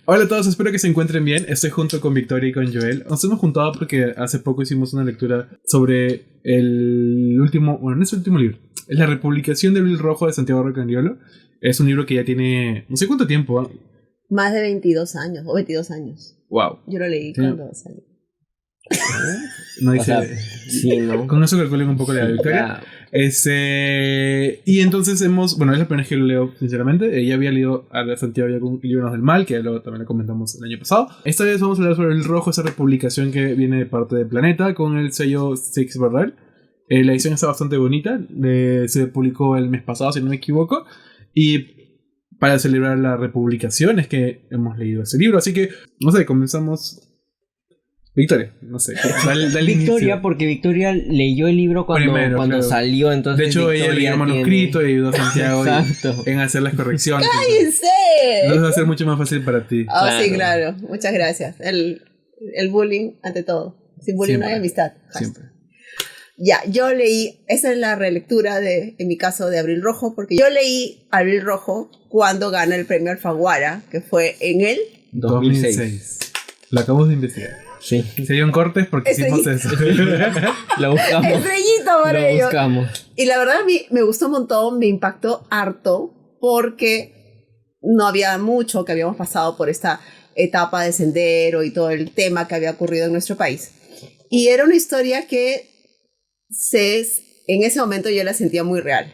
Hola a todos, espero que se encuentren bien. Estoy junto con Victoria y con Joel. Nos hemos juntado porque hace poco hicimos una lectura sobre el último, bueno, no es el último libro, es La Republicación de Abril Rojo de Santiago Rocagnolo. Es un libro que ya tiene no sé cuánto tiempo, ¿eh? Más de 22 años, o 22 años. Wow. Yo lo leí cuando salió. No dice. O sea, sí, ¿no? Con eso calculen un poco la Victoria. Y entonces bueno, es la primera vez que lo leo, sinceramente. Ya había leído a Santiago ya con Libros del Mal, que luego también lo comentamos el año pasado. Esta vez vamos a hablar sobre El Rojo, esa republicación que viene de parte de Planeta, con el sello Six Barral. La edición está bastante bonita. Se publicó el mes pasado, si no me equivoco. Y para celebrar la republicación es que hemos leído ese libro. Así que, no sé, comenzamos. Victoria, no sé. Dale Victoria, inicio. porque Victoria leyó el libro cuando Claro. salió, entonces. De hecho, ella leyó el manuscrito y ayudó a Santiago Exacto. en hacer las correcciones. ¡Cállense! Entonces va a ser mucho más fácil para ti. Sí, claro. Muchas gracias. El bullying ante todo. Sin bullying no hay amistad. Siempre. Ya, yo leí, esa es la relectura en mi caso, de Abril Rojo, porque yo leí Abril Rojo cuando gana el premio Alfaguara, que fue en el 2006. Lo acabamos de investigar. Sí. Se dieron cortes porque hicimos eso. Lo buscamos. Estrellito para Lo ellos. buscamos. Y la verdad a mí me gustó un montón, me impactó harto, porque no había mucho que habíamos pasado por esta etapa de Sendero y todo el tema que había ocurrido en nuestro país. Y era una historia que en ese momento yo la sentía muy real.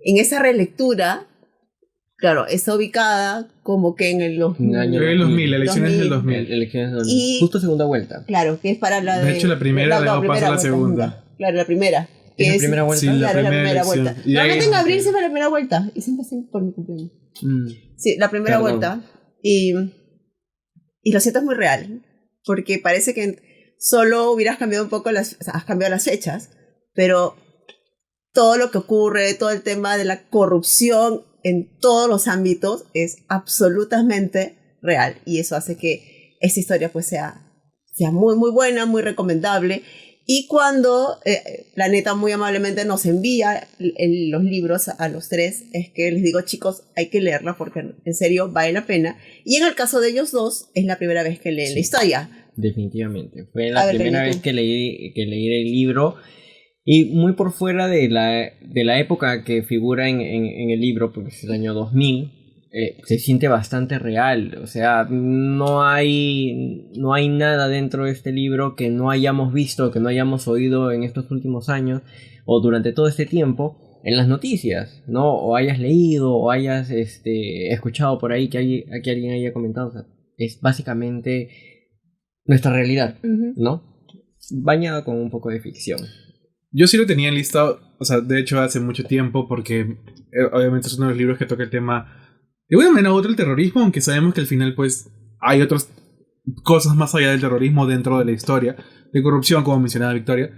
En esa relectura, claro, está ubicada como que en el 2000. Año El 2000, elecciones del 2000. Elecciones del 2000. Y- Justo segunda vuelta. Claro, que es para la De hecho, la primera, luego pasa a la vuelta, segunda. Claro, la primera. Que ¿Es la primera vuelta? Sí, la Claro, es la primera elección. vuelta. Y ahí- Normalmente en abril se va la primera vuelta. Y siempre hacen por mi cumpleaños. Sí, la primera Perdón. vuelta. Y lo siento, es muy real. Porque parece que solo hubieras cambiado un poco has cambiado las fechas. Pero todo lo que ocurre, todo el tema de la corrupción en todos los ámbitos es absolutamente real. Y eso hace que esta historia pues sea muy, muy buena, muy recomendable. Y cuando Planeta muy amablemente nos envía los libros a los tres, es que les digo, chicos, hay que leerla porque en serio vale la pena. Y en el caso de ellos dos, es la primera vez que leen la historia. Definitivamente. Fue A la ver, primera Benito. vez que leí el libro. Y muy por fuera de la época que figura en el libro, porque es el año 2000, se siente bastante real. O sea, no hay nada dentro de este libro que no hayamos visto, que no hayamos oído en estos últimos años o durante todo este tiempo en las noticias, ¿no? O hayas leído o hayas escuchado por ahí que alguien haya comentado. O sea, es básicamente nuestra realidad, ¿no? Bañada con un poco de ficción. Yo sí lo tenía en lista, o sea, de hecho hace mucho tiempo, porque obviamente es uno de los libros que toca el tema, de una manera u otra, el terrorismo, aunque sabemos que al final pues hay otras cosas más allá del terrorismo dentro de la historia, de corrupción, como mencionaba Victoria,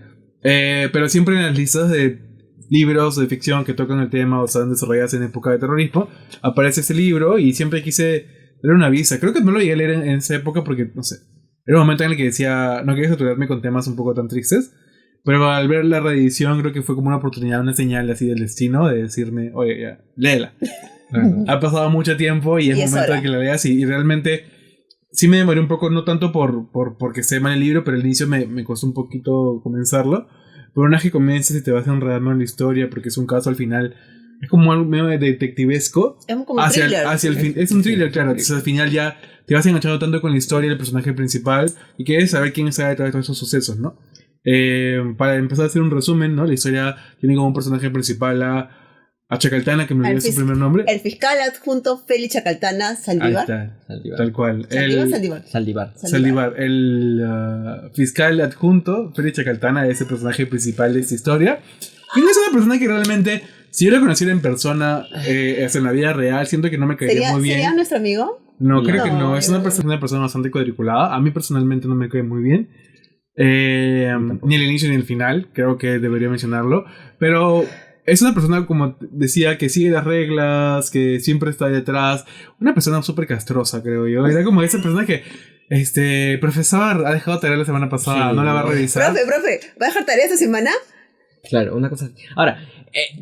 pero siempre en las listas de libros de ficción que tocan el tema o están desarrolladas en época de terrorismo, aparece ese libro y siempre quise leer una visa. Creo que no lo llegué a leer en esa época porque, no sé, era un momento en el que decía, no quería saturarme con temas un poco tan tristes. Pero al ver la reedición creo que fue como una oportunidad, una señal así del destino de decirme, oye, ya, léela. Ha pasado mucho tiempo y es momento hora de que la leas y realmente sí me demoré un poco, no tanto porque esté mal el libro, pero el inicio me costó un poquito comenzarlo. Pero una vez que comienzas y te vas enredando en la historia porque es un caso al final, es como algo medio detectivesco. Es como un thriller. Hacia el fin, es un thriller, claro. Entonces al final ya te vas enganchando tanto con la historia del personaje principal y quieres saber quién está detrás de todos esos sucesos, ¿no? Para empezar a hacer un resumen, ¿no? La historia tiene como un personaje principal a Chacaltana, que me olvidé su primer nombre. El fiscal adjunto Félix Chacaltana Saldívar. Ahí está, Saldívar. tal cual. Saldívar. Saldívar. El fiscal adjunto Félix Chacaltana es el personaje principal de esta historia. Y no es una persona que realmente, si yo la conociera en persona, en la vida real, siento que no me caería muy bien. ¿Sería nuestro amigo? No, creo que no. Es una no. persona bastante cuadriculada. A mí personalmente no me cae muy bien. Ni el inicio ni el final, creo que debería mencionarlo. Pero es una persona, como decía, que sigue las reglas, que siempre está detrás. Una persona súper castrosa, creo yo. Era como esa persona que, profesor, ha dejado tarea la semana pasada, Sí, no la va a revisar. Profe, ¿va a dejar tarea esta semana? Claro, una cosa así. Ahora,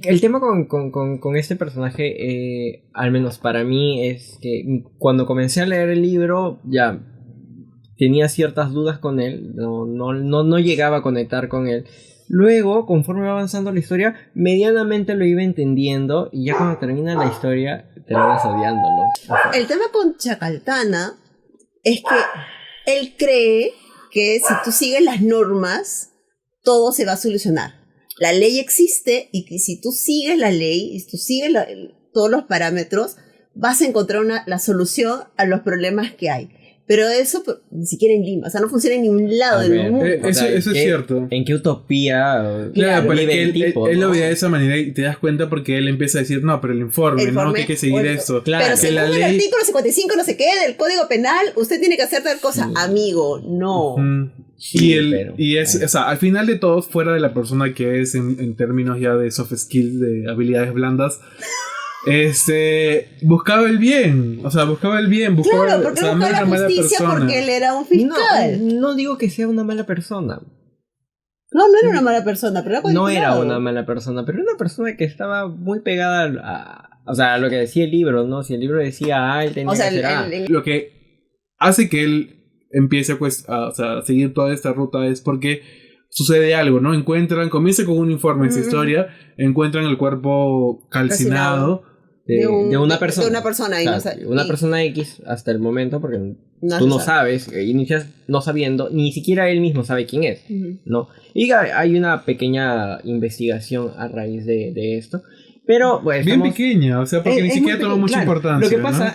El tema con este personaje, al menos para mí, es que cuando comencé a leer el libro, ya tenía ciertas dudas con él, no llegaba a conectar con él. Luego, conforme va avanzando la historia, medianamente lo iba entendiendo, y ya cuando termina la historia, terminas odiándolo. El tema con Chacaltana es que él cree que si tú sigues las normas, todo se va a solucionar. La ley existe y que si tú sigues la ley, y tú sigues todos los parámetros, vas a encontrar la solución a los problemas que hay. Pero eso ni siquiera en Lima, o sea, no funciona en ningún lado del mundo. Eso es cierto. ¿En qué utopía? Claro, pero vive el tipo, él ¿no? lo veía de esa manera y te das cuenta porque él empieza a decir, no, pero el informe, ¿no? Que hay que seguir eso. Claro. Pero que según la el ley... artículo 55 no sé qué del Código Penal, usted tiene que hacer tal cosa. Amigo, no. Sí, o sea, al final de todo, fuera de la persona que es en términos ya de soft skills, de habilidades blandas, buscaba el bien, buscaba, Claro, porque o sea, buscaba no era la mala justicia persona. porque él era un fiscal. No digo que sea una mala persona. No era una mala persona, pero era No era cualificado. una mala persona, pero era una persona que estaba muy pegada a lo que decía el libro, ¿no? Si el libro decía A, él tenía que hacer A. Lo que hace que él empiece pues, a seguir toda esta ruta es porque sucede algo, ¿no? Comienza con un informe en esa historia, encuentran el cuerpo calcinado de una persona. De una persona. Una persona X hasta el momento, porque No tú se no sabe. sabes, inicias no sabiendo, ni siquiera él mismo sabe quién es, ¿no? Y hay una pequeña investigación a raíz de esto, pero pues, bien pequeña, porque ni siquiera tomó mucha importancia.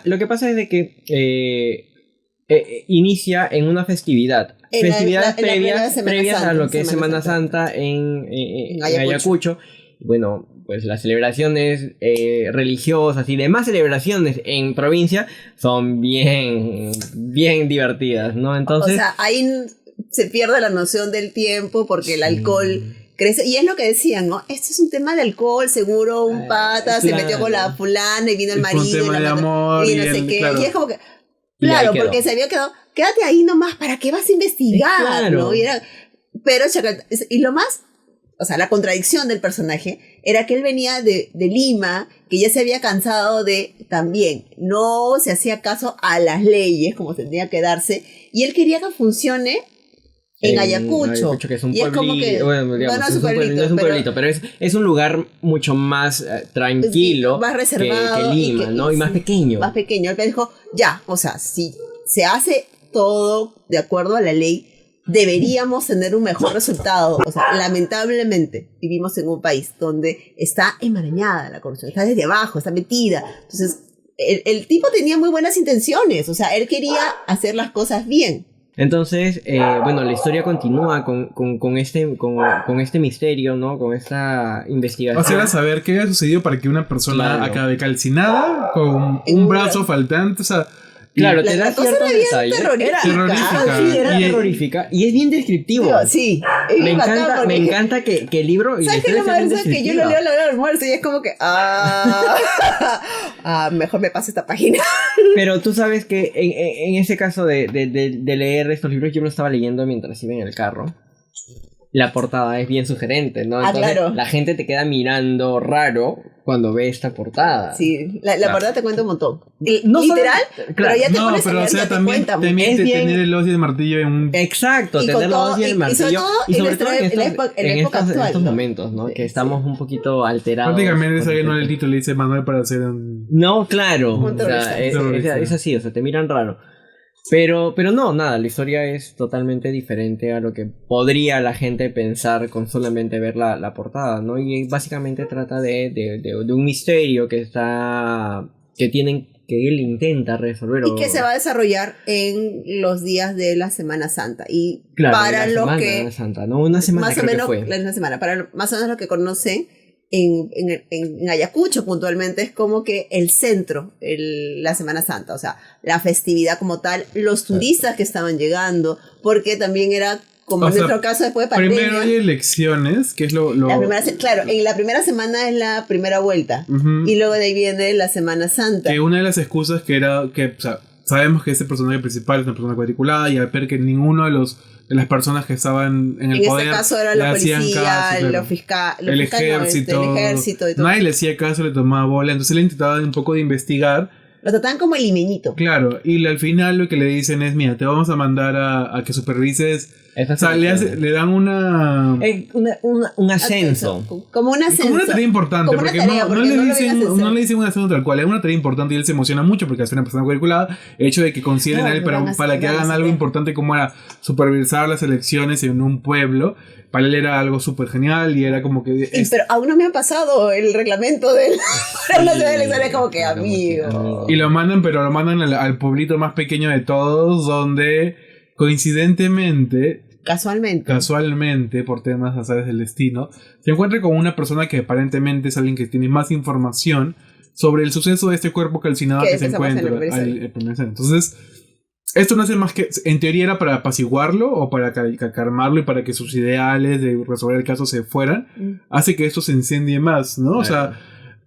Lo que pasa es de que inicia en una festividad. Festividades previas a lo que es Semana Santa en Ayacucho. Bueno, pues las celebraciones religiosas y demás celebraciones en provincia son bien divertidas, ¿no? Entonces, o sea, ahí se pierde la noción del tiempo porque el alcohol crece. Y es lo que decían, ¿no? Este es un tema de alcohol, seguro un pata se metió con la fulana y vino el marido. Un tema de amor y no sé qué. Claro. Y es como que... Claro, porque se había quedado... Quédate ahí nomás, ¿para qué vas a investigar? Claro. ¿No? Pero y lo más... O sea, la contradicción del personaje era que él venía de Lima, que ya se había cansado de también, no se hacía caso a las leyes como tendría que darse, y él quería que funcione en Ayacucho. Que es un y es como que, bueno, digamos, no es un pueblito, pero es un lugar mucho más tranquilo, más reservado, que Lima, ¿no? Y más pequeño. Más pequeño. Él dijo, ya, o sea, si se hace todo de acuerdo a la ley, deberíamos tener un mejor resultado. O sea, lamentablemente vivimos en un país donde está enmarañada la corrupción, está desde abajo, está metida. Entonces, el tipo tenía muy buenas intenciones, o sea, él quería hacer las cosas bien. Entonces, bueno, la historia continúa con este misterio, ¿no? Con esta investigación. O sea, era saber qué había sucedido para que una persona acabe calcinada con un brazo faltante, o sea... Claro, te da ciertos detalles. Era terrorífica y es bien descriptivo. Sí, me encanta que el libro y ¿sabes qué es lo más que yo lo leo a la hora del almuerzo y es como que mejor me paso esta página? Pero tú sabes que en ese caso de leer estos libros, yo lo estaba leyendo mientras iba en el carro. La portada es bien sugerente, ¿no? Entonces, claro. La gente te queda mirando raro cuando ve esta portada. Sí, la portada te cuenta un montón. No literal, claro, pero ya te pones pero, a leer, también tener el hoz y el martillo en un... Exacto, tener el hoz y el martillo. Y sobre todo en estos momentos, ¿no? Que estamos un poquito alterados. Prácticamente es alguien no el título le dice Manuel para hacer un... No, claro. O sea, es así, o sea, te miran raro. Pero no, nada, la historia es totalmente diferente a lo que podría la gente pensar con solamente ver la portada, ¿no? Y básicamente trata de un misterio que él intenta resolver. Y que se va a desarrollar en los días de la Semana Santa. Y claro, para los que... Semana Santa, ¿no? Una semana más o menos, una semana, para más o menos lo que conocen, en Ayacucho puntualmente es como que el centro, la Semana Santa, o sea, la festividad como tal, los turistas que estaban llegando, porque también era como en nuestro caso después de pandemia. Primero hay elecciones, que es lo... Claro, en la primera semana es la primera vuelta, y luego de ahí viene la Semana Santa. Que una de las excusas que era que, o sea, sabemos que ese personaje principal es una persona cuadriculada y al ver que ninguno de las personas que estaban en el poder este caso era la policía, los fiscales, el ejército y todo. Nadie le hacía caso, le tomaba bola, entonces él intentaba un poco de investigar. Lo trataban como el limeñito. Claro, y al final lo que le dicen es, mira, te vamos a mandar a que supervises. O sea, le dan un ascenso. Como un ascenso. Como una tarea importante, porque no le dicen un ascenso tal cual, es una tarea importante y él se emociona mucho porque es una persona curriculada. El hecho de que consideren a él para que hagan algo importante como era supervisar las elecciones en un pueblo, para él era algo súper genial y era como que... Pero aún no me ha pasado el reglamento de la ciudad de elecciones, como que amigo. Y lo mandan, pero lo mandan al pueblito más pequeño de todos, donde coincidentemente... Casualmente, por temas azares del destino, se encuentra con una persona que aparentemente es alguien que tiene más información sobre el suceso de este cuerpo calcinado que se encuentra. Entonces, esto no hace más que, en teoría era para apaciguarlo o para calmarlo y para que sus ideales de resolver el caso se fueran, hace que esto se incendie más, ¿no? O sea,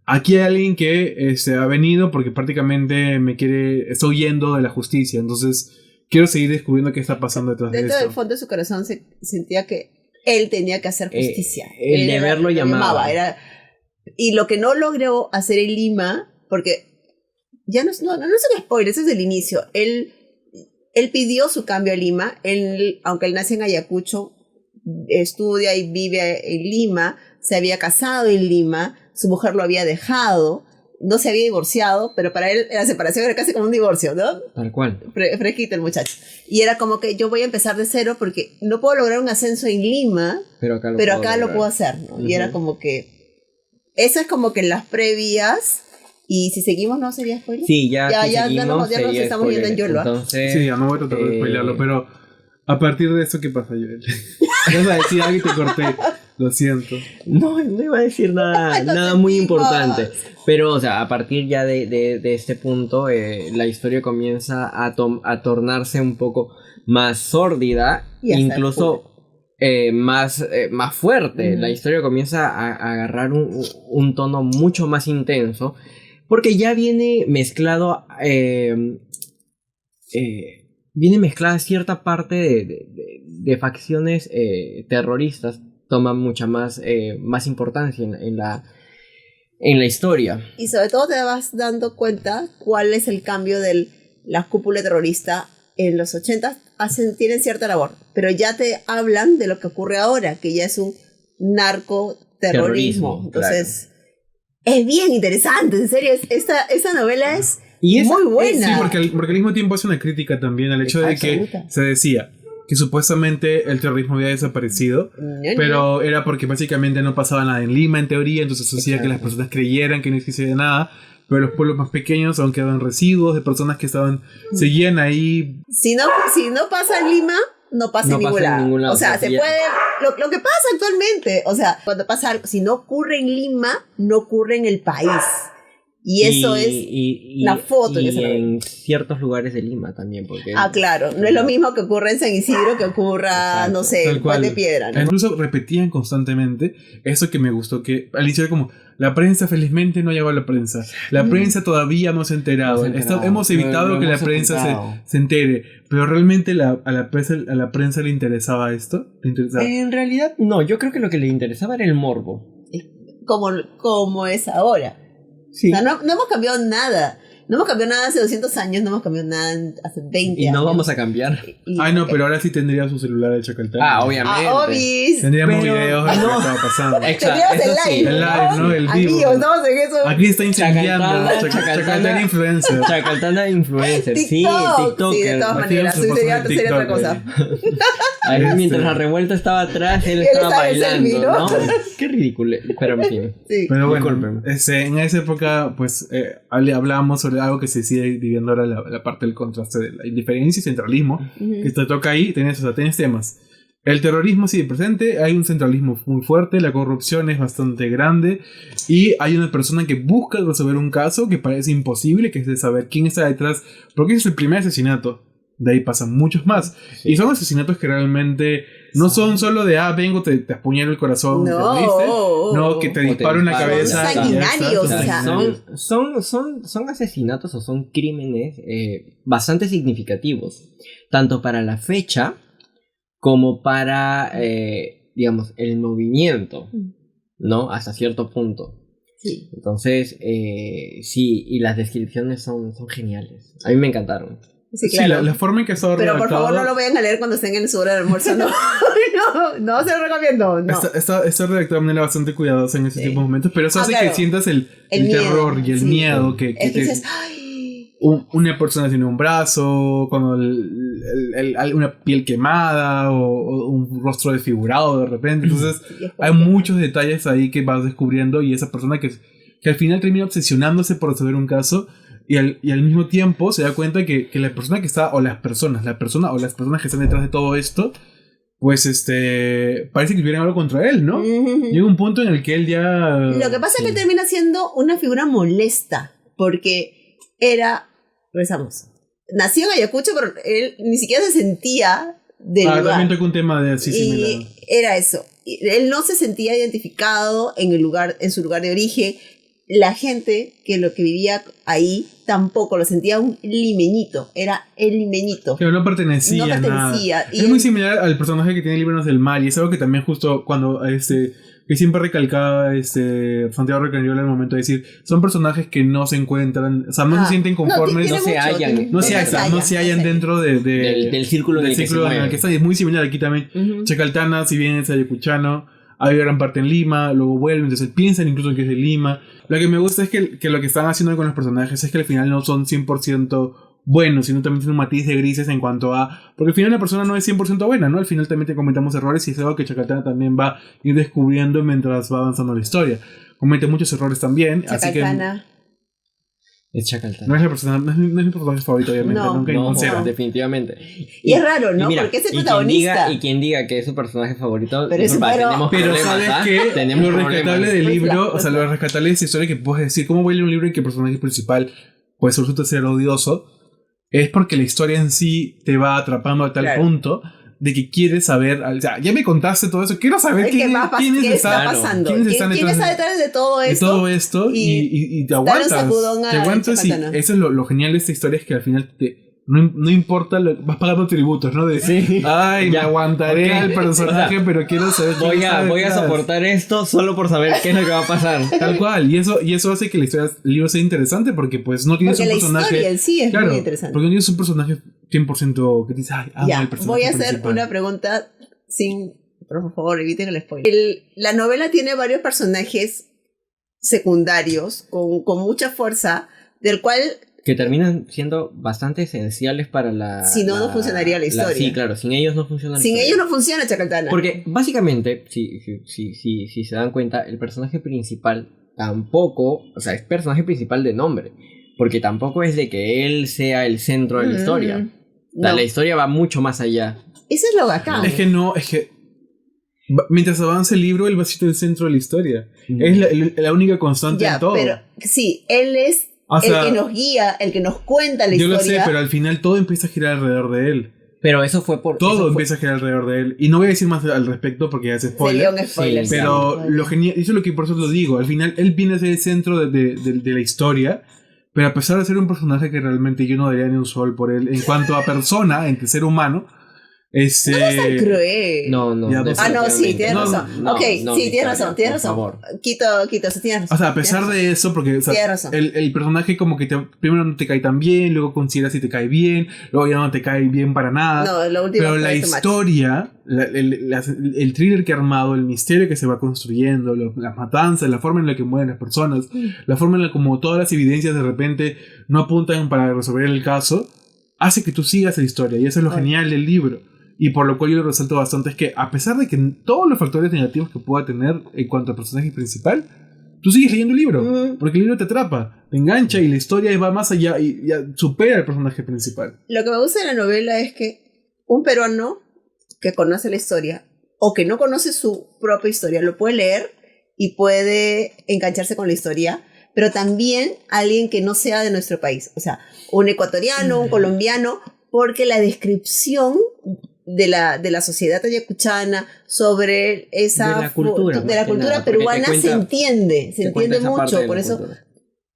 aquí hay alguien que ha venido porque prácticamente está huyendo de la justicia, entonces... Quiero seguir descubriendo qué está pasando detrás de esto. Dentro del fondo de su corazón se sentía que él tenía que hacer justicia. El deber lo llamaba. Y lo que no logró hacer en Lima, porque ya no es un spoiler, ese es el inicio. Él pidió su cambio a Lima. Aunque él nace en Ayacucho, estudia y vive en Lima, se había casado en Lima, su mujer lo había dejado. No se había divorciado, pero para él la separación era casi como un divorcio, ¿no? Tal cual. Fresquito el muchacho. Y era como que yo voy a empezar de cero porque no puedo lograr un ascenso en Lima, pero acá lo puedo hacer, ¿no? Y era como que... Eso es como que las previas... Y si seguimos, ¿no sería spoiler? Sí, ya nos estamos viendo en Yolo. Entonces, sí, ya no voy a tratar de spoilearlo, pero... A partir de eso, ¿qué pasa, Joel? Vas a decir algo y te corté. Lo siento. No iba a decir nada muy importante. Pero, o sea, a partir ya de este punto, la historia comienza a tornarse un poco más sórdida, incluso más fuerte. La historia comienza a agarrar un tono mucho más intenso, porque ya viene mezclado... viene mezclada cierta parte de facciones terroristas, toman mucha más importancia en la historia. Y sobre todo te vas dando cuenta cuál es el cambio de la cúpula terrorista en los 80. Tienen cierta labor, pero ya te hablan de lo que ocurre ahora, que ya es un narcoterrorismo. Entonces, es bien interesante, en serio, esa novela es... muy buena. Sí, porque al mismo tiempo hace una crítica también al hecho de que se decía que supuestamente el terrorismo había desaparecido, pero era porque básicamente no pasaba nada en Lima, en teoría, entonces eso hacía que las personas creyeran que no existía nada, pero los pueblos más pequeños aún quedaban residuos de personas que seguían ahí. Si no pasa en Lima, no pasa en ningún lado. O sea, se puede... Lo que pasa actualmente, o sea, cuando pasa algo, si no ocurre en Lima, no ocurre en el país. Y eso es la foto. Y en ciertos lugares de Lima también. Porque claro. No es lo mismo que ocurre en San Isidro que ocurra, exacto, no sé, en Juan de Piedra, ¿no? Incluso repetían constantemente eso que me gustó, que al inicio era como, la prensa felizmente no llegó a la prensa. La prensa todavía no se ha enterado. Hemos evitado que la prensa se entere. Pero realmente a la prensa le interesaba esto. En realidad, no. Yo creo que lo que le interesaba era el morbo. Como es ahora. Sí. O sea, no hemos cambiado nada. No hemos cambiado nada hace 200 años, no hemos cambiado nada hace 20 años. Y no vamos a cambiar. No, pero ahora sí tendría su celular el Chacaltán. Obviamente. Obvis. Tendríamos videos de lo que estaba pasando. Tendríamos el live, ¿no? El vivo. Amigos, estamos en eso. Aquí está incendiando. Chacaltán influencer. Chacaltán influencer. Sí, TikTok. Sí, de todas maneras. Sería otra cosa. Ahí, mientras la revuelta estaba atrás, él estaba bailando, ¿no? Qué ridículo. Pero en fin. Sí. Pero bueno, en esa época, pues, hablábamos sobre algo que se sigue dividiendo ahora la parte del contraste de la indiferencia y centralismo, que te toca ahí, tienes temas. El terrorismo sigue presente, hay un centralismo muy fuerte, la corrupción es bastante grande y hay una persona que busca resolver un caso que parece imposible, que es de saber quién está detrás, porque ese es el primer asesinato. De ahí pasan muchos más. Sí. Y son asesinatos que realmente No son solo de, vengo, te apuñalo el corazón, te moriste. No, que te disparo en la cabeza. Son sanguinarios, o sea. Son asesinatos o son crímenes bastante significativos, tanto para la fecha como para, digamos, el movimiento, ¿no? Hasta cierto punto. Sí. Entonces, sí, y las descripciones son geniales. A mí me encantaron. Sí, claro. Sí, la forma en que está redactado... Pero por favor no lo vayan a leer cuando estén en su hora de almuerzo, no. no se lo recomiendo, no. Está redactado de manera bastante cuidadosa en ese tipo de momentos, pero eso hace claro. que sientas el terror y el miedo que dices, una persona tiene un brazo, cuando una piel quemada o un rostro desfigurado de repente. Entonces hay muchos detalles ahí que vas descubriendo, y esa persona que al final termina obsesionándose por resolver un caso, y al mismo tiempo se da cuenta que la persona que está, o las personas que están detrás de todo esto, pues parece que tuvieran algo contra él, ¿no? Llega un punto en el que él ya... Lo que pasa es que termina siendo una figura molesta, porque nació en Ayacucho, pero él ni siquiera se sentía del lugar. También toca un tema de así similar. Y era eso. Él no se sentía identificado en su lugar de origen. La gente que vivía ahí tampoco lo sentía un limeñito. Era el limeñito. Pero no pertenecía. No pertenecía. Es muy similar al personaje que tiene Libros del Mal, y es algo que también justo cuando que siempre recalcaba Santiago Recañola al momento de decir, son personajes que no se encuentran, o sea, no se sienten conformes, no se hallan dentro del círculo en el que está. Es muy similar aquí también. Chacaltana, si bien es ayacuchano, hay gran parte en Lima, luego vuelven, entonces piensan incluso que es de Lima. Lo que me gusta es que lo que están haciendo con los personajes es que al final no son 100% buenos, sino también tiene un matiz de grises en cuanto a... Porque al final la persona no es 100% buena, ¿no? Al final también te cometemos errores, y es algo que Chacaltana también va a ir descubriendo mientras va avanzando la historia. Comete muchos errores también, Chacaltana. así que... Es Chacaltana. No es mi personaje favorito, obviamente. No, definitivamente. Y es raro, ¿no? Mira, porque es el protagonista. Y quien diga que es su personaje favorito, pero ¿sabes qué? Lo rescatable del libro, o sea, lo rescatable de esa historia que puedes decir, ¿cómo voy a leer un libro en que el personaje principal pues resulta ser odioso? Es porque la historia en sí te va atrapando a tal punto de que quieres saber, o sea, ya me contaste todo eso, quiero saber quién está pasando, quién está detrás de todo esto, y te aguantas, y eso es lo genial de esta historia, es que al final no importa, vas pagando tributos, ¿no? Me aguantaré al personaje, pero quiero saber voy a soportar esto solo por saber qué es lo que va a pasar. Tal cual, y eso hace que el libro sea interesante, porque pues no tienes un personaje... Porque la historia en sí es muy interesante. Porque no tienes un personaje 100% que dices, amo al personaje voy a hacer principal. una pregunta por favor, eviten el spoiler. La novela tiene varios personajes secundarios con mucha fuerza, del cual... que terminan siendo bastante esenciales para la... Si no funcionaría la historia. Sí, claro, sin ellos no funciona la historia. Sin ellos no funciona Chacaltana. Porque básicamente, si se dan cuenta, el personaje principal tampoco, o sea, es personaje principal de nombre, porque tampoco es de que él sea el centro de la historia. La historia va mucho más allá. Eso es lo bacán. Es que mientras avance el libro, él va a ser el centro de la historia. Es la única constante en todo. Pero sí, él es que nos guía, el que nos cuenta la historia. Yo lo sé, pero al final todo empieza a girar alrededor de él. Pero eso fue por... Todo empieza a girar alrededor de él. Y no voy a decir más al respecto porque ya es spoiler. Sería un spoiler. Sí, pero lo genial, eso es lo que por eso lo digo. Al final él viene a ser el centro de la historia. Pero a pesar de ser un personaje que realmente yo no daría ni un sol por él en cuanto a persona, entre ser humano, no es tan cruel. No. Sí, tienes razón. Tienes razón. Por favor. Quito, tienes razón. O sea, a pesar de eso, porque el personaje como que primero no te cae tan bien, luego consideras si te cae bien, luego ya no te cae bien para nada. No, lo último. Pero la historia, el thriller que ha armado, el misterio que se va construyendo, las matanzas, la forma en la que mueren las personas, la forma en la como todas las evidencias de repente no apuntan para resolver el caso, hace que tú sigas la historia, y eso es lo genial del libro. Y por lo cual yo lo resalto bastante, es que a pesar de que todos los factores negativos que pueda tener en cuanto al personaje principal, tú sigues leyendo el libro, porque el libro te atrapa, te engancha, y la historia va más allá y supera al personaje principal. Lo que me gusta de la novela es que un peruano que conoce la historia o que no conoce su propia historia lo puede leer y puede engancharse con la historia, pero también alguien que no sea de nuestro país, o sea, un ecuatoriano, un colombiano, porque la descripción de la sociedad ayacuchana, sobre esa De la cultura, de la más que cultura nada, porque peruana te cuenta- se entiende te cuenta esa parte mucho, de por la eso cultura.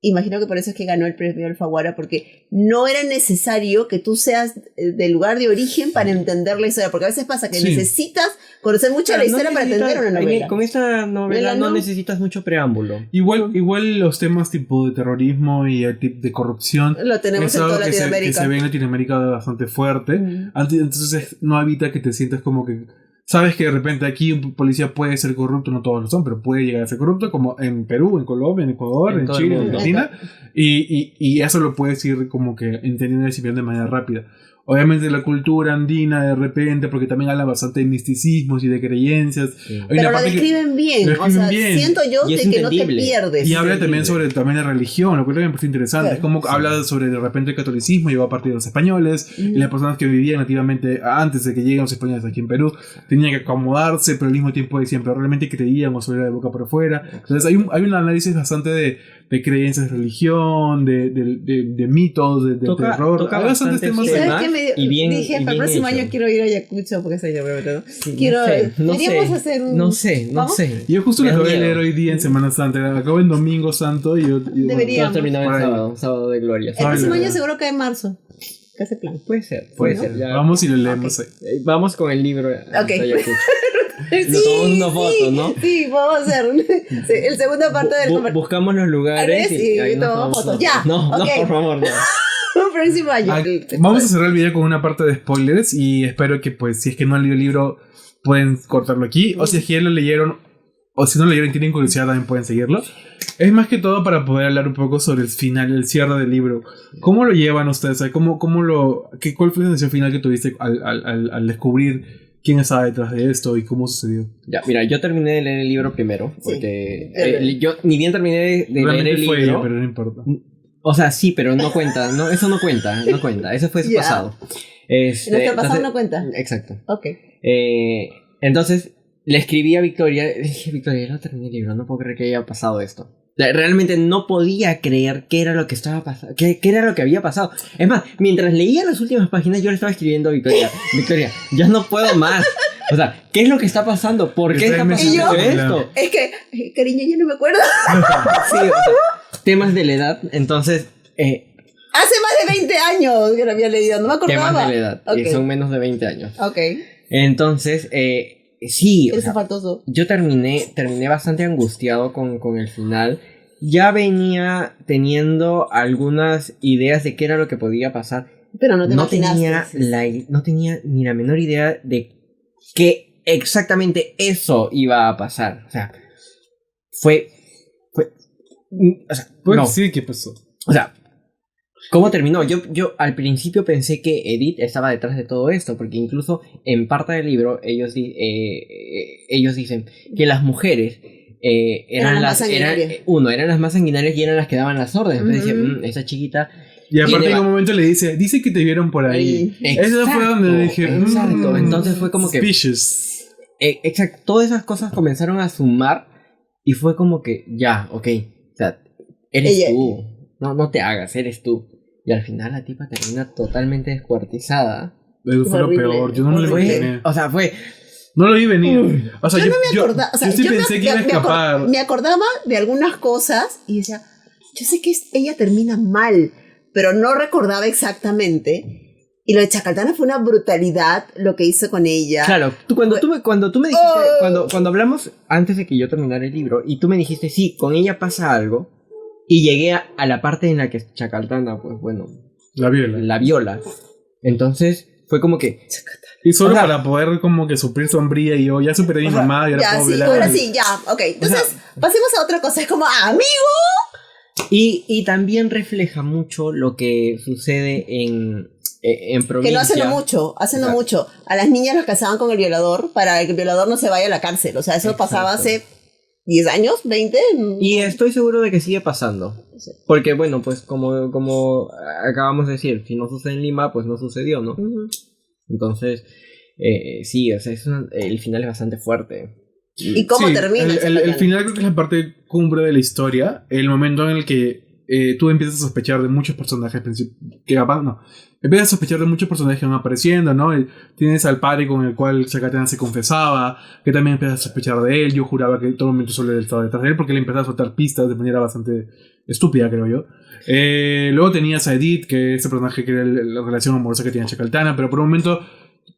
imagino que por eso es que ganó el premio Alfaguara, porque no era necesario que tú seas del lugar de origen para entender la historia, porque a veces pasa que Sí. necesitas conocer mucho la historia para entender una novela. Con esta novela no No. necesitas mucho preámbulo. Igual los temas tipo de terrorismo y de corrupción Lo tenemos es en algo toda que se Latinoamérica. ve en Latinoamérica bastante fuerte. Mm. Entonces no evita que te sientas como que sabes que de repente aquí un policía puede ser corrupto, no todos lo son, pero puede llegar a ser corrupto, como en Perú, en Colombia, en Ecuador, En en todo el Chile, en mundo. Argentina, y eso lo puedes ir como que entendiendo y recibiendo de manera rápida. Obviamente la cultura andina de repente, porque también habla bastante de misticismos y de creencias. Sí. Hay una Pero lo parte que- describen bien, lo o describen sea, bien. siento yo Y es de que no te entendible. pierdes. Y habla también entendible. sobre también la religión, lo cual también me parece interesante. Claro. Es como habla sobre de repente el catolicismo, llegó a partir de los españoles, y las personas que vivían nativamente antes de que lleguen los españoles aquí en Perú, tenían que acomodarse, pero al mismo tiempo decían, pero realmente creían o solo era de boca por afuera. Entonces hay un análisis bastante de creencias de religión, de mitos, de Toca terror. Hay bastantes bastantes temas. ¿Y sabes temas qué me dio? y bien- Dije, y para el bien próximo hecho. año quiero ir a Ayacucho, porque soy yo, ¿no? Sí, Quiero, no deberíamos sé, hacer un... no sé, no ¿Vamos? sé. Yo justo Me lo da acabé de miedo. leer hoy día en Semana Santa, acabo en Domingo Santo y yo... Debería. Todo terminaba Por el ahí. sábado de gloria. El próximo Vale. año seguro cae en marzo. ¿Qué hace plan? Puede ser. Ya. Vamos y lo leemos ahí. Vamos con el libro. Ok. Ayacucho. Sí, tomamos una foto, ¿no? Sí, vamos a hacer sí, el segunda parte del Buscamos los lugares y ahí nos tomamos fotos. Ya, No, ok. no, por favor, no. el próximo año. Ah, vamos a cerrar el video con una parte de spoilers y espero que pues si es que no han leído el libro pueden cortarlo aquí o si es que ya lo leyeron o si no lo leyeron y tienen curiosidad también pueden seguirlo. Es más que todo para poder hablar un poco sobre el final, el cierre del libro. ¿Cómo lo llevan ustedes? ¿Cuál fue la sensación final que tuviste al descubrir quién estaba detrás de esto y cómo sucedió? Ya, mira, yo terminé de leer el libro primero, Sí. porque yo ni bien terminé de leer Realmente el fue libro. ella, pero no importa. O sea, sí, pero no cuenta, no, eso no cuenta, eso fue su Ya. pasado. Nuestro pasado entonces- no cuenta. Exacto. Ok. Entonces, le escribí a Victoria, le dije, Victoria, ya no terminé el libro, no puedo creer que haya pasado esto. O sea, realmente no podía creer qué era lo que estaba pasando, qué era lo que había pasado. Es más, mientras leía las últimas páginas, yo le estaba escribiendo a Victoria, Victoria, ya no puedo más. O sea, ¿qué es lo que está pasando? ¿Por qué está pasando ¿Y yo? esto? Es que, cariño, yo no me acuerdo. Sí, o sea, temas de la edad, entonces, Hace más de 20 años que lo había leído, no me acordaba. temas de la edad, y Ok. son menos de 20 años. Ok. Entonces, sí, o Eres sea, un faltoso. yo terminé bastante angustiado con el final. Ya venía teniendo algunas ideas de qué era lo que podía pasar. Pero no te No imaginaste. no tenía ni la menor idea de que exactamente eso iba a pasar. O sea, fue o sea, Pues no. sí, ¿qué pasó? O sea, ¿cómo terminó? Yo al principio pensé que Edith estaba detrás de todo esto, porque incluso en parte del libro ellos dicen que las mujeres Eran las más sanguinarias. eran las más sanguinarias y eran las que daban las órdenes. Entonces Ujú. decía, esa chiquita... Y aparte Tiene en un momento le dice que te vieron por ahí. Eso fue donde dije, Exacto, entonces fue como que... suspicious. Exacto, todas esas cosas comenzaron a sumar y fue como que, ya, ok, o sea, eres Ella- tú, no te hagas, eres tú. Y al final la tipa termina totalmente descuartizada. Eso fue lo Horrible, peor. Yo no lo horrible. imaginé. O sea, fue... No lo vi venir. O sea, Yo no me acordaba, o sea, yo sí yo me- pensé que iba a me escapar. me acordaba de algunas cosas y decía, yo sé que ella termina mal, pero no recordaba exactamente. Y lo de Chacaltana fue una brutalidad lo que hizo con ella. Claro, cuando tú me dijiste, Oh. cuando hablamos antes de que yo terminara el libro, y tú me dijiste, sí, con ella pasa algo, y llegué a la parte en la que Chacaltana, pues bueno, La viola. la viola. Entonces, fue como que... Y solo O sea- para poder como que suplir sombría y yo ya superé a mi O sea, mamá y ahora Ya, puedo sí, violar. ahora sí, ya, ok. Entonces, pasemos a otra cosa. Es como, amigo. Y también refleja mucho lo que sucede en provincia. Que no hacen mucho, Exacto. mucho. A las niñas las casaban con el violador para que el violador no se vaya a la cárcel. O sea, eso pasaba hace 10 años, 20. Y estoy seguro de que sigue pasando. Sí. Porque, bueno, pues como acabamos de decir, si no sucede en Lima, pues no sucedió, ¿no? Ujú. Entonces, sí, o sea, el final es bastante fuerte. ¿Y cómo Sí, termina? el Chacaltana? final creo que es la parte cumbre de la historia. El momento en el que tú empiezas a sospechar de muchos personajes que no. Empiezas a sospechar de muchos personajes que van apareciendo, ¿no? Tienes al padre con el cual Chacaltana se confesaba, que también empiezas a sospechar de él. Yo juraba que todo el momento solo él estaba detrás de él, porque él empezaba a soltar pistas de manera bastante estúpida, creo yo. Luego tenías a Edith, que es ese personaje que era la relación amorosa que tenía Chacaltana, pero por un momento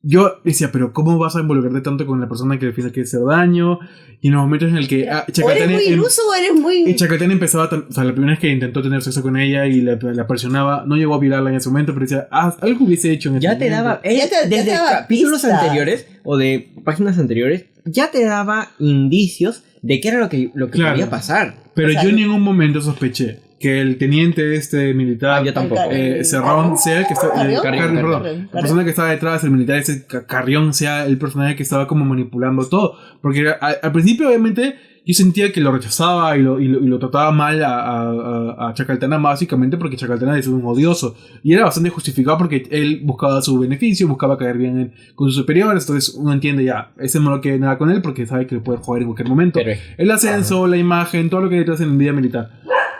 yo decía, pero ¿cómo vas a involucrarte tanto con la persona que al final quiere hacer daño? Y en los momentos en el que o eres muy iluso o eres muy... Y Chacaltana empezaba, o sea, la primera vez que intentó tener sexo con ella y la presionaba, no llegó a violarla en ese momento, pero decía, algo hubiese hecho en ese Ya te momento. daba, te daba capítulos pistas. anteriores o de páginas anteriores, ya te daba indicios de qué era lo que Claro. podía pasar. Pero O sea, yo en ningún momento sospeché que el teniente militar, Yo tampoco. Serrón, sea el que está, ¿Carrión? perdón, Carrión. la persona que estaba detrás, el militar, ese Carrión, sea el personaje que estaba como manipulando todo. Porque al principio, obviamente, yo sentía que lo rechazaba y lo trataba mal a Chacaltana, básicamente porque Chacaltana es un odioso. Y era bastante justificado porque él buscaba su beneficio, buscaba caer bien con sus superiores. Entonces uno entiende ya, ese no lo quiere nada con él porque sabe que lo puede joder en cualquier momento. Pero- El ascenso, la imagen, todo lo que hay detrás en la vida militar.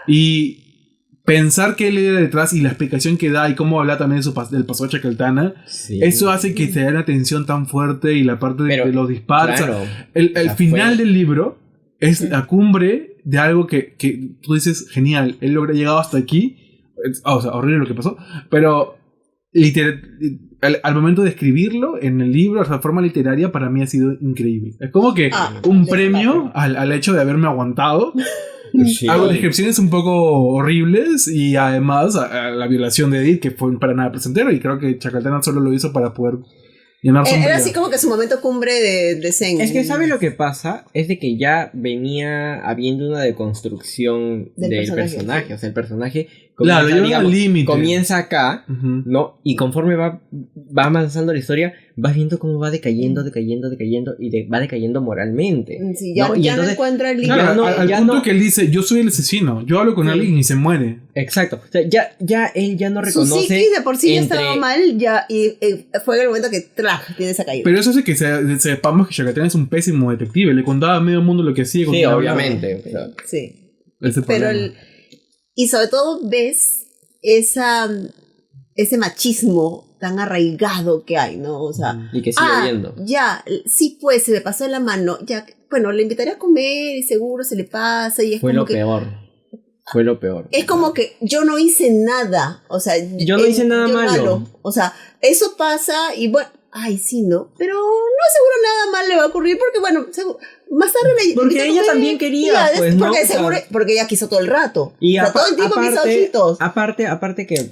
Y pensar que él era detrás y la explicación que da y cómo habla también del pasado de Chacaltana, Sí. eso hace que se dé una tensión tan fuerte y la parte Pero, de los disparos. claro. O sea, el sea, final fue- del libro es la cumbre de algo que tú dices, genial, él logra llegado hasta aquí. O sea, horrible lo que pasó, pero al momento de escribirlo en el libro, la forma literaria para mí ha sido increíble. Es como que un premio al hecho de haberme aguantado. Sí. Hago descripciones un poco horribles y además a la violación de Edith, que fue para nada placentero, y creo que Chacaltana solo lo hizo para poder llenar su Era así como que su momento cumbre de Zen. Es que, ¿sabes lo que pasa? Es de que ya venía habiendo una deconstrucción del personaje. sí. O sea, el personaje Claro, lo llevan al límite. comienza acá, Ujú. ¿no? Y conforme va avanzando la historia, vas viendo cómo va decayendo y va decayendo moralmente. Sí, ya ¿no? no, Y ya no entonces- encuentra el Claro, límite. no, al ya punto no. que él dice, yo soy el asesino, yo hablo con Sí. alguien y se muere. Exacto. O sea, ya él ya no Su reconoce. psiquis de por sí ya entre- estaba mal, ya, y fue el momento que tiene esa caída. Pero eso hace que sepamos que Chacaltana es un pésimo detective, le contaba a medio mundo lo que hacía. con Sí, quien hablaba. obviamente. O sea, Sí. Ese Pero problema. y sobre todo ves ese machismo tan arraigado que hay, ¿no? O sea, y que sigue habiendo. ya, sí, pues se me pasó la mano, ya, bueno, le invitaré a comer y seguro se le pasa y es Fue como lo que peor. Fue lo peor. es como que yo no hice nada, o sea, Yo no hice nada malo. O sea, eso pasa y bueno, ay, sí, ¿no? Pero no seguro nada mal le va a ocurrir porque bueno, más tarde le Porque invito a ella comer, también quería, ya, pues, ¿no? porque O sea, seguro, porque ella quiso todo el rato. Y o sea, todo el tiempo quiso ojitos. aparte que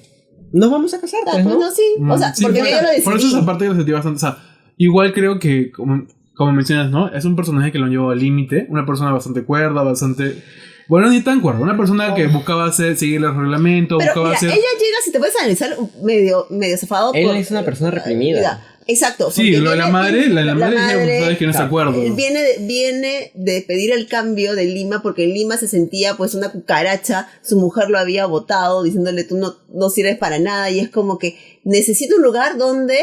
nos vamos a casar, pues, ¿no? No, sí, o sea, Sí, porque yo lo decidí. por eso esa parte lo sentí bastante. O sea, igual creo que, como mencionas, ¿no? Es un personaje que lo llevó al límite. Una persona bastante cuerda, bastante. Bueno, ni tan cuerda. Una persona que buscaba seguir los reglamentos, Pero buscaba mira, hacer. ella llega, si te puedes analizar, medio zafado. Él es una persona reprimida. Exacto. Sí, porque lo de la madre, la madre sabes que no está de acuerdo. Viene de pedir el cambio de Lima porque en Lima se sentía pues una cucaracha, su mujer lo había votado diciéndole tú no sirves para nada y es como que necesito un lugar donde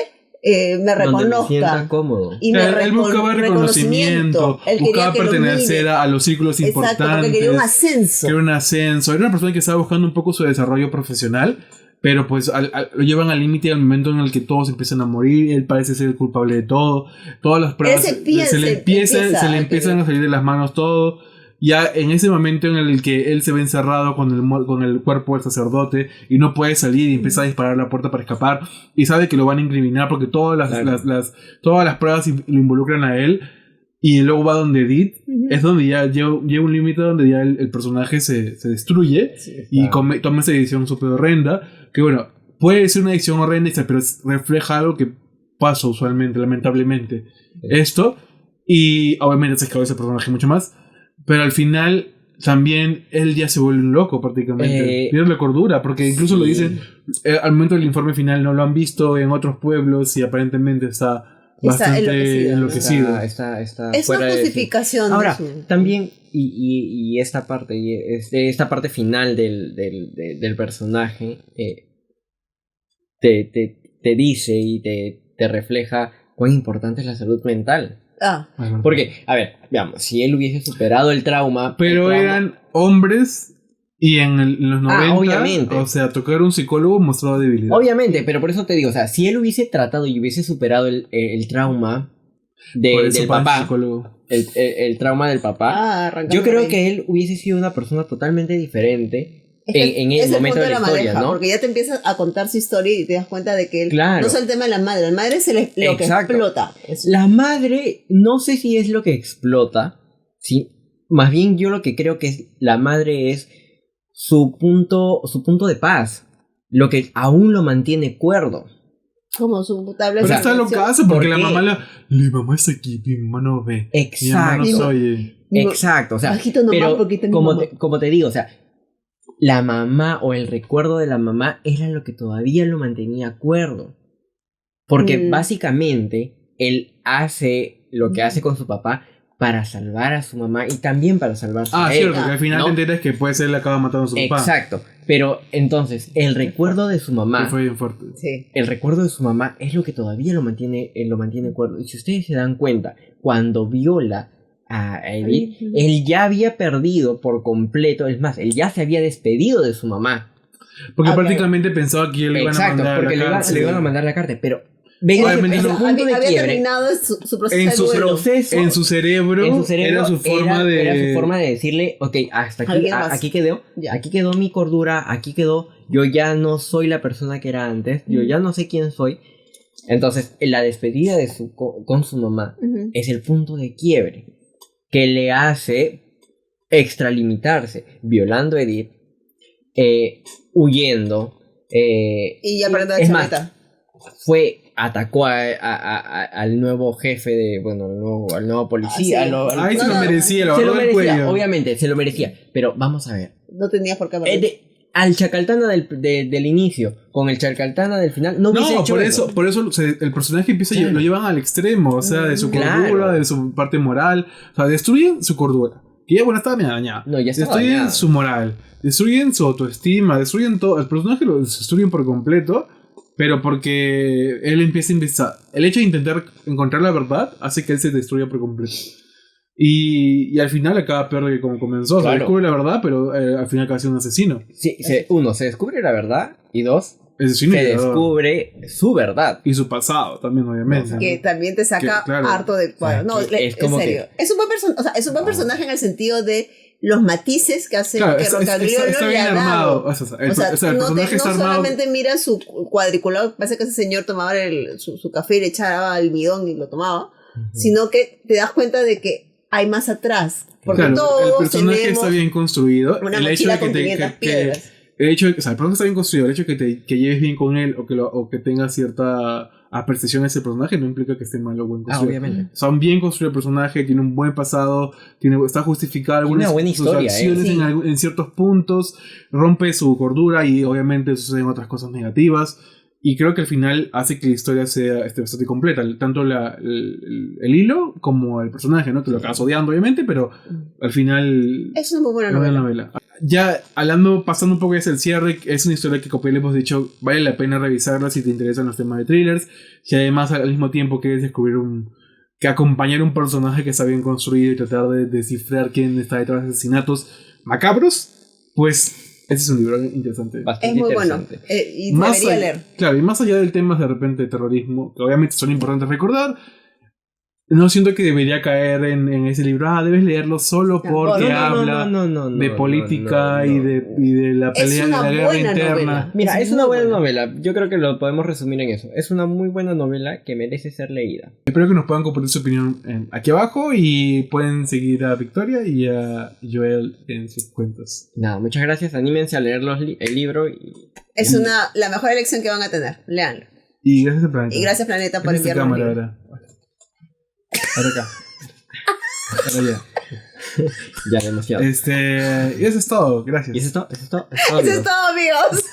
me Donde me reconozca. sienta cómodo. Y Él buscaba reconocimiento, Él quería buscaba que lo pertenecer mire. a los círculos Exacto, importantes. porque quería un ascenso. Quería un ascenso. Era una persona que estaba buscando un poco su desarrollo profesional, pero pues lo llevan al límite al momento en el que todos empiezan a morir. Él parece ser el culpable de todo. Todas las pruebas Él se le empiezan a salir de las manos todo. Ya en ese momento en el que él se ve encerrado con el cuerpo del sacerdote y no puede salir y empieza a disparar a la puerta para escapar y sabe que lo van a incriminar porque todas las pruebas lo involucran a él y luego va donde Edith, es donde ya llega un límite donde ya el personaje se destruye y toma esa decisión súper horrenda que bueno, puede ser una decisión horrenda pero refleja algo que pasa usualmente, lamentablemente esto y obviamente se escapa ese personaje mucho más. Pero al final también él ya se vuelve un loco prácticamente. Pierde la cordura, porque incluso lo dicen, al momento del informe final no lo han visto en otros pueblos y aparentemente está bastante enloquecido. Está Es fuera una de sí. justificación. Ahora, también, y esta parte final del personaje te dice y te refleja cuán importante es la salud mental. Porque, a ver, veamos, si él hubiese superado el trauma... Pero eran hombres Y en los 90, obviamente. o sea, tocar un psicólogo mostraba debilidad. Obviamente, pero por eso te digo, o sea, si él hubiese tratado y hubiese superado el trauma Por eso del va al papá, psicólogo. el trauma del papá, Arrancando yo creo por ahí. que él hubiese sido una persona totalmente diferente Es que en es el momento punto de la historia, madeja, ¿no? Porque ya te empiezas a contar su historia y te das cuenta de que él Claro. no es el tema de la madre es lo que Exacto. explota. La madre, no sé si es lo que explota, ¿sí? Más bien yo lo que creo que es la madre es su punto de paz, lo que aún lo mantiene cuerdo. Como su tabla Pero de está salvación. locazo porque ¿Por la qué? mi mamá está aquí, mi mamá no ve. Mi mamá no Exacto. oye. Digo, Exacto, o sea, bajito nomás pero porque está mi como mamá. como te digo, o sea, la mamá o el recuerdo de la mamá era lo que todavía lo mantenía cuerdo. Porque básicamente él hace lo que hace con su papá para salvar a su mamá y también para salvarse a él. Cierto, que al final ¿no? te enteras que puede ser él acaba matando a su papá. Exacto, pero entonces el recuerdo de su Que mamá, fue bien fuerte. Sí. el recuerdo de su mamá es lo que todavía lo mantiene cuerdo. Y si ustedes se dan cuenta, cuando viola a Edith, él ya había perdido por completo, es más, él ya se había despedido de su mamá. Porque Ah, prácticamente pensaba que le iban a Exacto, mandar a porque la cárcel. le iban a mandar la carta, pero ven Obviamente ese no. punto de había quiebre. terminado su proceso En de su duelo. proceso, En su cerebro era su forma de... era su forma de decirle, ok, hasta aquí, Alguien más. aquí quedó mi cordura, aquí quedó, yo ya no soy la persona que era antes, yo ya no sé quién soy. Entonces, la despedida de con su mamá es el punto de quiebre que le hace extralimitarse, violando a Edith, huyendo. Y ya perdiendo la es más, chaveta. atacó al nuevo jefe de, bueno, al nuevo policía. Ah, sí. Ahí se lo merecía, lo se lo agarró del merecía, cuello. obviamente, se lo merecía. Pero vamos a ver. No tenía por qué haberlo. Al Chacaltana del inicio, con el Chacaltana del final, no hubiese No, hecho por eso el personaje empieza Claro. lo llevan al extremo, o sea, de su Claro. cordura, de su parte moral, o sea, destruyen su cordura, que ya bueno estaba medio dañada. No, ya estaba destruyen dañada. su moral, destruyen su autoestima, destruyen todo, el personaje lo destruyen por completo, pero porque él empieza a investigar, el hecho de intentar encontrar la verdad hace que él se destruya por completo. Y al final acaba peor de que como comenzó. O sea, Claro. descubre la verdad, pero al final acaba siendo un asesino. Sí, uno, se descubre la verdad, y dos, Asesino se y violador. descubre su verdad. Y su pasado también, obviamente. Que también te saca Que, claro. harto de cuadro. No, que es como en serio. Es un buen es un buen personaje en el sentido de los matices que hace Claro, que está Rocagliolo bien le ha armado. dado. O sea, el no personaje está armado. solamente mira su cuadriculado, parece que ese señor tomaba su café y le echaba almidón y lo tomaba, sino que te das cuenta de que hay más atrás. Porque Claro, el todos personaje tenemos está bien construido. una El hecho mochila de que con 500 piedras. el hecho de que, o sea, el personaje está bien construido. El hecho de que lleves bien con él o que tenga cierta apreciación a ese personaje no implica que esté mal o buen construido. Obviamente. O sea, un bien construido el personaje, tiene un buen pasado, está justificado Tiene una buena sus historia, acciones Sí. en ciertos puntos, rompe su cordura y obviamente suceden otras cosas negativas. Y creo que al final hace que la historia sea bastante completa, tanto el hilo como el personaje, ¿no? Que lo acabas odiando, obviamente, pero al final Es una muy buena es una novela. Ya pasando un poco hacia el cierre, es una historia que, como le hemos dicho, vale la pena revisarla si te interesan los temas de thrillers. Si además al mismo tiempo quieres descubrir que acompañar un personaje que está bien construido y tratar de descifrar quién está detrás de asesinatos macabros, pues ese es un libro interesante. Bastante Es muy bueno. interesante. Y debería leer. Claro, y más allá del tema de repente de terrorismo, que obviamente son importantes recordar, no siento que debería caer en ese libro. Debes leerlo solo porque habla de política y de la Es pelea de una la guerra buena interna. novela. Mira, es muy una buena novela. Yo creo que lo podemos resumir en eso. Es una muy buena novela que merece ser leída. Espero que nos puedan compartir su opinión aquí abajo y pueden seguir a Victoria y a Joel en sus cuentas. Nada, muchas gracias. Anímense a leer el libro. Es la mejor elección que van a tener. Leanlo. Y gracias a Planeta. Y gracias, Planeta, por Esta enviarnos cámara el libro. ahora. Ahora acá. Ahora ya. Ya, demasiado. Y eso es todo. Gracias. ¿Y eso es todo? Eso es todo, amigos.